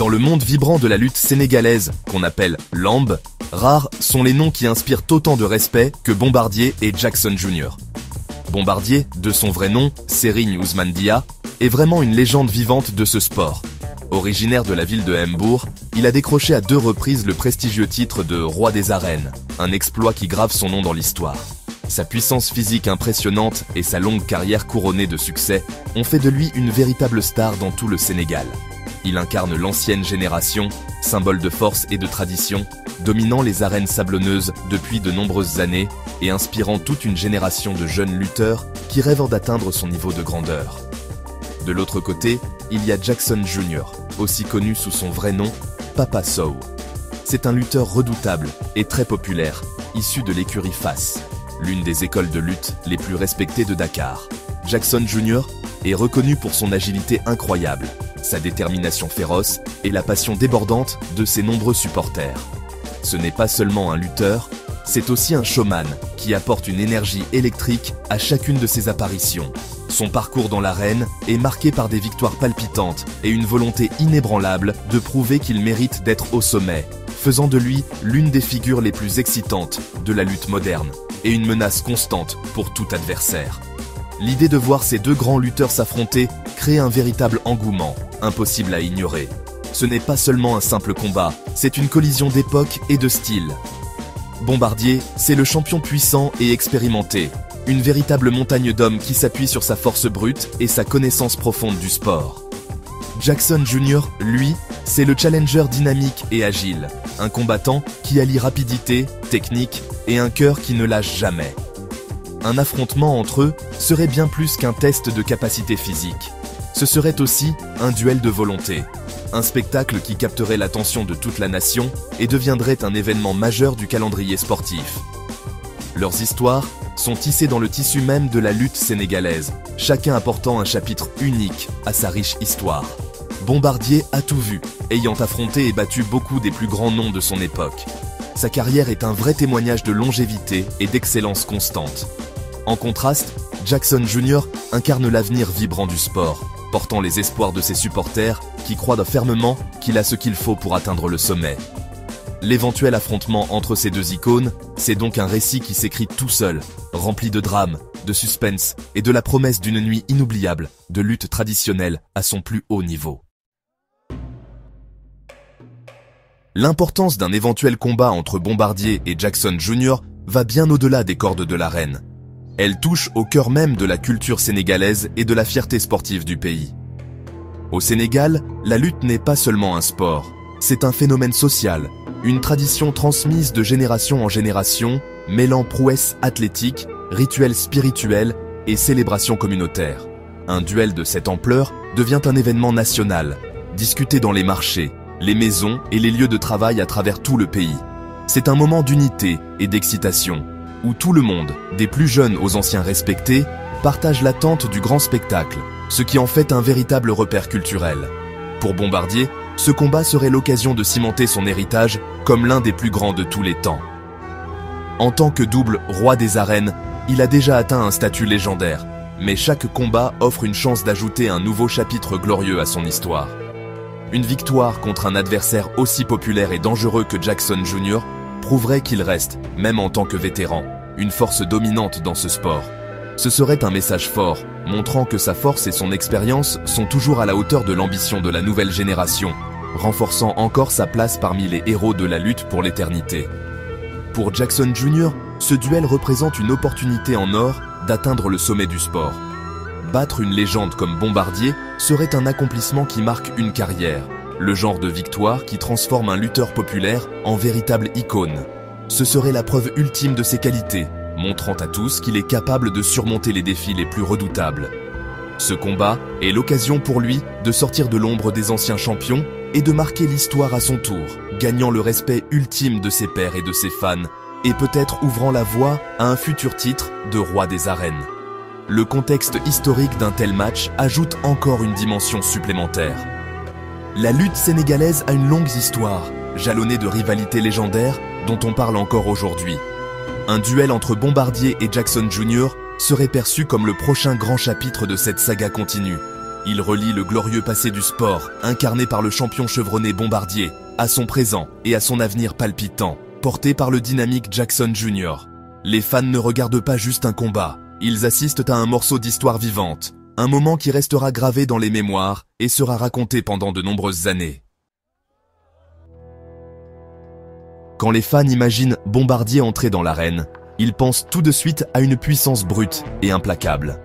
Dans le monde vibrant de la lutte sénégalaise, qu'on appelle Lamb, rares sont les noms qui inspirent autant de respect que Bombardier et Jackson Jr. Bombardier, de son vrai nom, Serigne Ousmane Dia, est vraiment une légende vivante de ce sport. Originaire de la ville de Mbour, il a décroché à 2 reprises le prestigieux titre de roi des arènes, un exploit qui grave son nom dans l'histoire. Sa puissance physique impressionnante et sa longue carrière couronnée de succès ont fait de lui une véritable star dans tout le Sénégal. Il incarne l'ancienne génération, symbole de force et de tradition, dominant les arènes sablonneuses depuis de nombreuses années et inspirant toute une génération de jeunes lutteurs qui rêvent d'atteindre son niveau de grandeur. De l'autre côté, il y a Jackson Jr., aussi connu sous son vrai nom, Papa Sow. C'est un lutteur redoutable et très populaire, issu de l'écurie Fass, l'une des écoles de lutte les plus respectées de Dakar. Jackson Jr. est reconnu pour son agilité incroyable, sa détermination féroce et la passion débordante de ses nombreux supporters. Ce n'est pas seulement un lutteur, c'est aussi un showman qui apporte une énergie électrique à chacune de ses apparitions. Son parcours dans l'arène est marqué par des victoires palpitantes et une volonté inébranlable de prouver qu'il mérite d'être au sommet, faisant de lui l'une des figures les plus excitantes de la lutte moderne et une menace constante pour tout adversaire. L'idée de voir ces 2 grands lutteurs s'affronter crée un véritable engouement, impossible à ignorer. Ce n'est pas seulement un simple combat, c'est une collision d'époque et de style. Bombardier, c'est le champion puissant et expérimenté, une véritable montagne d'hommes qui s'appuie sur sa force brute et sa connaissance profonde du sport. Jackson Jr., lui, c'est le challenger dynamique et agile, un combattant qui allie rapidité, technique et un cœur qui ne lâche jamais. Un affrontement entre eux serait bien plus qu'un test de capacité physique. Ce serait aussi un duel de volonté, un spectacle qui capterait l'attention de toute la nation et deviendrait un événement majeur du calendrier sportif. Leurs histoires sont tissées dans le tissu même de la lutte sénégalaise, chacun apportant un chapitre unique à sa riche histoire. Bombardier a tout vu, ayant affronté et battu beaucoup des plus grands noms de son époque. Sa carrière est un vrai témoignage de longévité et d'excellence constante. En contraste, Jackson Jr. incarne l'avenir vibrant du sport, portant les espoirs de ses supporters qui croient fermement qu'il a ce qu'il faut pour atteindre le sommet. L'éventuel affrontement entre ces 2 icônes, c'est donc un récit qui s'écrit tout seul, rempli de drame, de suspense et de la promesse d'une nuit inoubliable de lutte traditionnelle à son plus haut niveau. L'importance d'un éventuel combat entre Bombardier et Jackson Jr. va bien au-delà des cordes de l'arène. Elle touche au cœur même de la culture sénégalaise et de la fierté sportive du pays. Au Sénégal, la lutte n'est pas seulement un sport, c'est un phénomène social, une tradition transmise de génération en génération, mêlant prouesse athlétique, rituels spirituels et célébrations communautaires. Un duel de cette ampleur devient un événement national, discuté dans les marchés, les maisons et les lieux de travail à travers tout le pays. C'est un moment d'unité et d'excitation, où tout le monde, des plus jeunes aux anciens respectés, partage l'attente du grand spectacle, ce qui en fait un véritable repère culturel. Pour Bombardier, ce combat serait l'occasion de cimenter son héritage comme l'un des plus grands de tous les temps. En tant que double roi des arènes, il a déjà atteint un statut légendaire, mais chaque combat offre une chance d'ajouter un nouveau chapitre glorieux à son histoire. Une victoire contre un adversaire aussi populaire et dangereux que Jackson Jr. prouverait qu'il reste, même en tant que vétéran, une force dominante dans ce sport. Ce serait un message fort, montrant que sa force et son expérience sont toujours à la hauteur de l'ambition de la nouvelle génération, renforçant encore sa place parmi les héros de la lutte pour l'éternité. Pour Jackson Jr., ce duel représente une opportunité en or d'atteindre le sommet du sport. Battre une légende comme Bombardier serait un accomplissement qui marque une carrière, le genre de victoire qui transforme un lutteur populaire en véritable icône. Ce serait la preuve ultime de ses qualités, montrant à tous qu'il est capable de surmonter les défis les plus redoutables. Ce combat est l'occasion pour lui de sortir de l'ombre des anciens champions et de marquer l'histoire à son tour, gagnant le respect ultime de ses pairs et de ses fans, et peut-être ouvrant la voie à un futur titre de roi des arènes. Le contexte historique d'un tel match ajoute encore une dimension supplémentaire. La lutte sénégalaise a une longue histoire, jalonnée de rivalités légendaires dont on parle encore aujourd'hui. Un duel entre Bombardier et Jackson Jr. serait perçu comme le prochain grand chapitre de cette saga continue, Il relie le glorieux passé du sport, incarné par le champion chevronné Bombardier, à son présent et à son avenir palpitant, porté par le dynamique Jackson Jr. Les fans ne regardent pas juste un combat, ils assistent à un morceau d'histoire vivante, un moment qui restera gravé dans les mémoires et sera raconté pendant de nombreuses années. Quand les fans imaginent Bombardier entrer dans l'arène, ils pensent tout de suite à une puissance brute et implacable.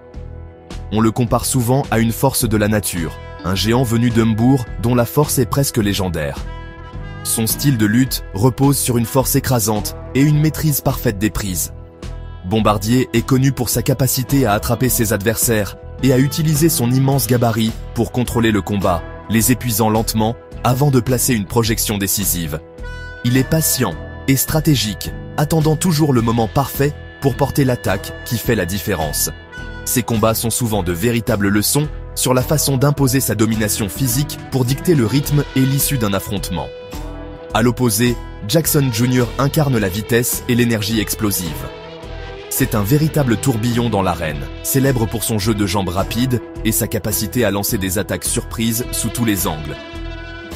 On le compare souvent à une force de la nature, un géant venu d'Humbourg dont la force est presque légendaire. Son style de lutte repose sur une force écrasante et une maîtrise parfaite des prises. Bombardier est connu pour sa capacité à attraper ses adversaires et à utiliser son immense gabarit pour contrôler le combat, les épuisant lentement avant de placer une projection décisive. Il est patient et stratégique, attendant toujours le moment parfait pour porter l'attaque qui fait la différence. Ces combats sont souvent de véritables leçons sur la façon d'imposer sa domination physique pour dicter le rythme et l'issue d'un affrontement. À l'opposé, Jackson Jr. incarne la vitesse et l'énergie explosive. C'est un véritable tourbillon dans l'arène, célèbre pour son jeu de jambes rapide et sa capacité à lancer des attaques surprises sous tous les angles.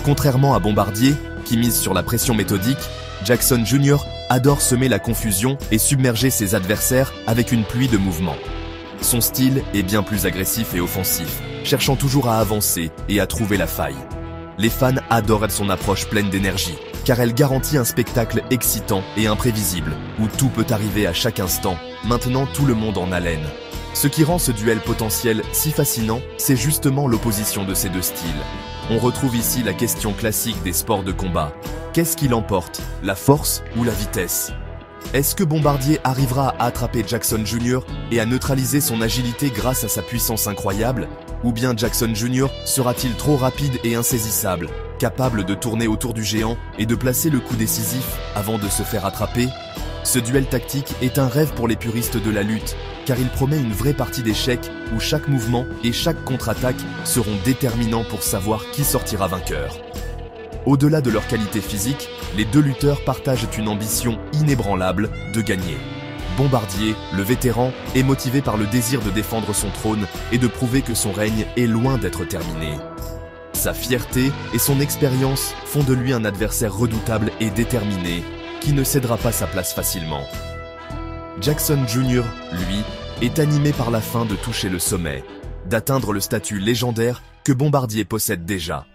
Contrairement à Bombardier, qui mise sur la pression méthodique, Jackson Jr. adore semer la confusion et submerger ses adversaires avec une pluie de mouvements. Son style est bien plus agressif et offensif, cherchant toujours à avancer et à trouver la faille. Les fans adorent son approche pleine d'énergie, car elle garantit un spectacle excitant et imprévisible, où tout peut arriver à chaque instant, maintenant tout le monde en haleine. Ce qui rend ce duel potentiel si fascinant, c'est justement l'opposition de ces deux styles. On retrouve ici la question classique des sports de combat. Qu'est-ce qui l'emporte, la force ou la vitesse ? Est-ce que Bombardier arrivera à attraper Jackson Jr. et à neutraliser son agilité grâce à sa puissance incroyable ? Ou bien Jackson Jr. sera-t-il trop rapide et insaisissable, capable de tourner autour du géant et de placer le coup décisif avant de se faire attraper ? Ce duel tactique est un rêve pour les puristes de la lutte, car il promet une vraie partie d'échecs où chaque mouvement et chaque contre-attaque seront déterminants pour savoir qui sortira vainqueur. Au-delà de leur qualité physique, les deux lutteurs partagent une ambition inébranlable de gagner. Bombardier, le vétéran, est motivé par le désir de défendre son trône et de prouver que son règne est loin d'être terminé. Sa fierté et son expérience font de lui un adversaire redoutable et déterminé, qui ne cédera pas sa place facilement. Jackson Jr., lui, est animé par la faim de toucher le sommet, d'atteindre le statut légendaire que Bombardier possède déjà.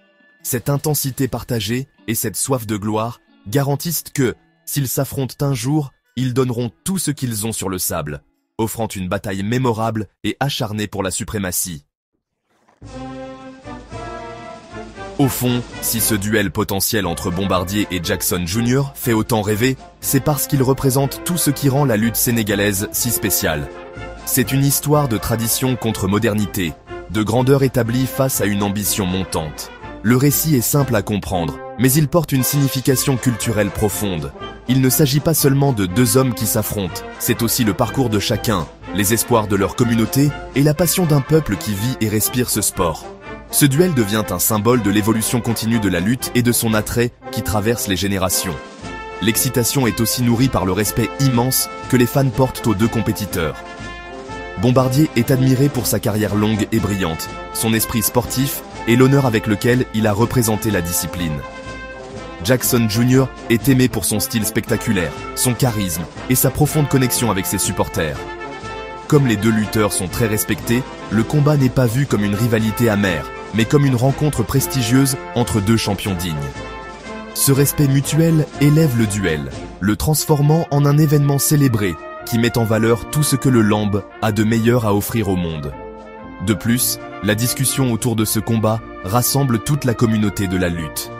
Cette intensité partagée et cette soif de gloire garantissent que, s'ils s'affrontent un jour, ils donneront tout ce qu'ils ont sur le sable, offrant une bataille mémorable et acharnée pour la suprématie. Au fond, si ce duel potentiel entre Bombardier et Jackson Jr. fait autant rêver, c'est parce qu'il représente tout ce qui rend la lutte sénégalaise si spéciale. C'est une histoire de tradition contre modernité, de grandeur établie face à une ambition montante. Le récit est simple à comprendre, mais il porte une signification culturelle profonde. Il ne s'agit pas seulement de deux hommes qui s'affrontent, c'est aussi le parcours de chacun, les espoirs de leur communauté et la passion d'un peuple qui vit et respire ce sport. Ce duel devient un symbole de l'évolution continue de la lutte et de son attrait qui traverse les générations. L'excitation est aussi nourrie par le respect immense que les fans portent aux deux compétiteurs. Bombardier est admiré pour sa carrière longue et brillante, son esprit sportif et l'honneur avec lequel il a représenté la discipline. Jackson Jr. est aimé pour son style spectaculaire, son charisme et sa profonde connexion avec ses supporters. Comme les deux lutteurs sont très respectés, le combat n'est pas vu comme une rivalité amère, mais comme une rencontre prestigieuse entre deux champions dignes. Ce respect mutuel élève le duel, le transformant en un événement célébré qui met en valeur tout ce que le Lamb a de meilleur à offrir au monde. De plus, la discussion autour de ce combat rassemble toute la communauté de la lutte.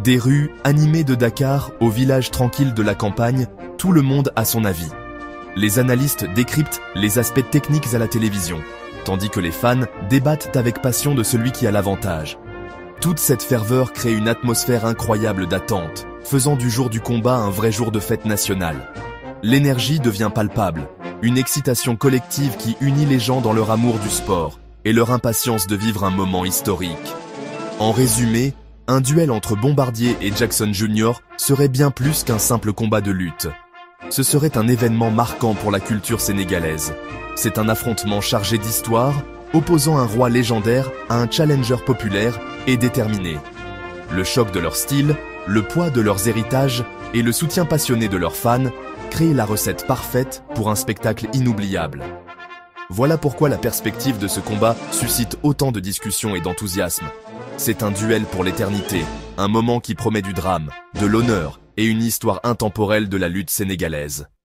Des rues animées de Dakar au village tranquille de la campagne, tout le monde a son avis. Les analystes décryptent les aspects techniques à la télévision, tandis que les fans débattent avec passion de celui qui a l'avantage. Toute cette ferveur crée une atmosphère incroyable d'attente, faisant du jour du combat un vrai jour de fête nationale. L'énergie devient palpable, une excitation collective qui unit les gens dans leur amour du sport et leur impatience de vivre un moment historique. En résumé, un duel entre Bombardier et Jackson Jr. serait bien plus qu'un simple combat de lutte. Ce serait un événement marquant pour la culture sénégalaise. C'est un affrontement chargé d'histoire, opposant un roi légendaire à un challenger populaire et déterminé. Le choc de leur style, le poids de leurs héritages et le soutien passionné de leurs fans créent la recette parfaite pour un spectacle inoubliable. Voilà pourquoi la perspective de ce combat suscite autant de discussions et d'enthousiasme. C'est un duel pour l'éternité, un moment qui promet du drame, de l'honneur et une histoire intemporelle de la lutte sénégalaise.